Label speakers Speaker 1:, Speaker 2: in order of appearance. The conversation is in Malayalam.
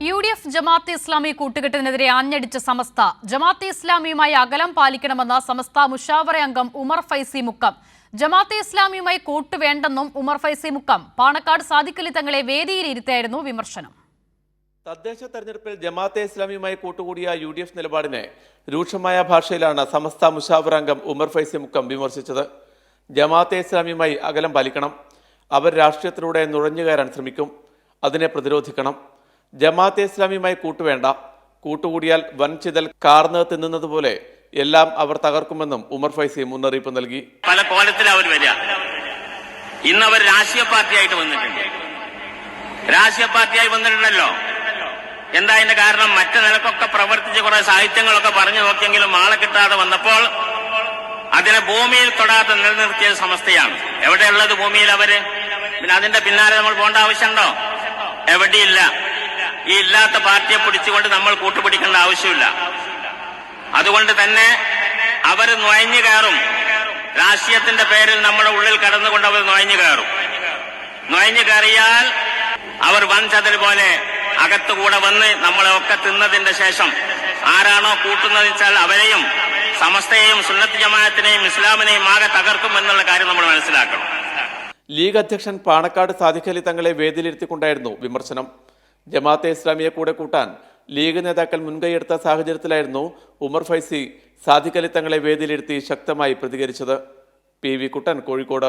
Speaker 1: യു.ഡി.എഫ് ജമാഅത്തെ ഇസ്ലാമി കൂട്ടുകെട്ടിനെതിരെ ആഞ്ഞടിച്ച സമസ്ത ജമാഅത്തെ ഇസ്ലാമിയുമായി അകലം പാലിക്കണമെന്ന സമസ്ത മുഷാവറ അംഗം ഉമർ ഫൈസി മുക്കം. ജമാഅത്തെ ഇസ്ലാമിയുമായി കൂട്ടുവേണ്ടെന്നും ഉമർ ഫൈസി മുക്കം പാണക്കാട് സാദിഖലി തങ്ങളെ വേദിയിലിരുത്തിയായിരുന്നു വിമർശനം.
Speaker 2: തദ്ദേശ തെരഞ്ഞെടുപ്പിൽ ജമാഅത്തെ ഇസ്ലാമിയുമായി കൂട്ടുകൂടിയ യു.ഡി.എഫ് നിലപാടിനെ രൂക്ഷമായ ഭാഷയിലാണ് സമസ്ത മുഷാവറ അംഗം ഉമർ ഫൈസി മുക്കം വിമർശിച്ചത്. ജമാഅത്തെ ഇസ്ലാമിയുമായി അകലം പാലിക്കണം, അവർ രാഷ്ട്രീയത്തിലൂടെ നുഴഞ്ഞുകയറാൻ ശ്രമിക്കും, അതിനെ പ്രതിരോധിക്കണം. ജമാഅത്തെ ഇസ്ലാമിയുമായി കൂട്ടുവേണ്ട, കൂട്ടുകൂടിയാൽ വൻചിതൽ കാർന്ന് തിന്നുന്നത് പോലെ എല്ലാം അവർ തകർക്കുമെന്നും ഉമർ ഫൈസി മുന്നറിയിപ്പ് നൽകി.
Speaker 3: പല കോലത്തിൽ അവർ വരിക. ഇന്ന് അവർ രാഷ്ട്രീയ പാർട്ടിയായിട്ട് വന്നിട്ടുണ്ട്. രാഷ്ട്രീയ പാർട്ടിയായി വന്നിട്ടുണ്ടല്ലോ. എന്താ അതിന്റെ കാരണം? മറ്റു നിലക്കൊക്കെ പ്രവർത്തിച്ച് കുറെ സാഹിത്യങ്ങളൊക്കെ പറഞ്ഞു നോക്കിയെങ്കിലും ആളെ കിട്ടാതെ വന്നപ്പോൾ അതിനെ ഭൂമിയിൽ തൊടാതെ നിലനിർത്തിയ സമസ്തയാണ്. എവിടെയുള്ളത് ഭൂമിയിൽ അവര്? പിന്നെ അതിന്റെ പിന്നാലെ നമ്മൾ പോകേണ്ട ആവശ്യമുണ്ടോ? എവിടെയില്ല. ഈ ഇല്ലാത്ത പാർട്ടിയെ പിടിച്ചുകൊണ്ട് നമ്മൾ കൂട്ടുപിടിക്കേണ്ട ആവശ്യമില്ല. അതുകൊണ്ട് തന്നെ അവർ നുഴഞ്ഞു കയറും. രാഷ്ട്രീയത്തിന്റെ പേരിൽ നമ്മുടെ ഉള്ളിൽ കടന്നുകൊണ്ട് അവർ നുഴഞ്ഞു കയറും. നുഴഞ്ഞു കയറിയാൽ അവർ വൻചതിൽ പോലെ അകത്തുകൂടെ വന്ന് നമ്മളെ ഒക്കെ തിന്നതിന്റെ ശേഷം ആരാണോ കൂട്ടുന്നത് വെച്ചാൽ അവരെയും സമസ്തയെയും സുന്നത്ത് ജമാഅത്തിനെയും ഇസ്ലാമിനെയും ആകെ തകർക്കും എന്നുള്ള കാര്യം നമ്മൾ മനസ്സിലാക്കണം.
Speaker 2: ലീഗ് അധ്യക്ഷൻ പാണക്കാട് സാദിഖലി തങ്ങളെ വേദിയിലിരുത്തിക്കൊണ്ടായിരുന്നു വിമർശനം. ജമാഅത്തെ ഇസ്ലാമിയെ കൂടെ കൂട്ടാൻ ലീഗ് നേതാക്കൾ മുൻകൈയെടുത്ത സാഹചര്യത്തിലായിരുന്നു ഉമർ ഫൈസി സാദിഖലി തങ്ങളെ വേദിയിലിരുത്തി ശക്തമായി പ്രതികരിച്ചത്. പി.വി. കുട്ടൻ, കോഴിക്കോട്.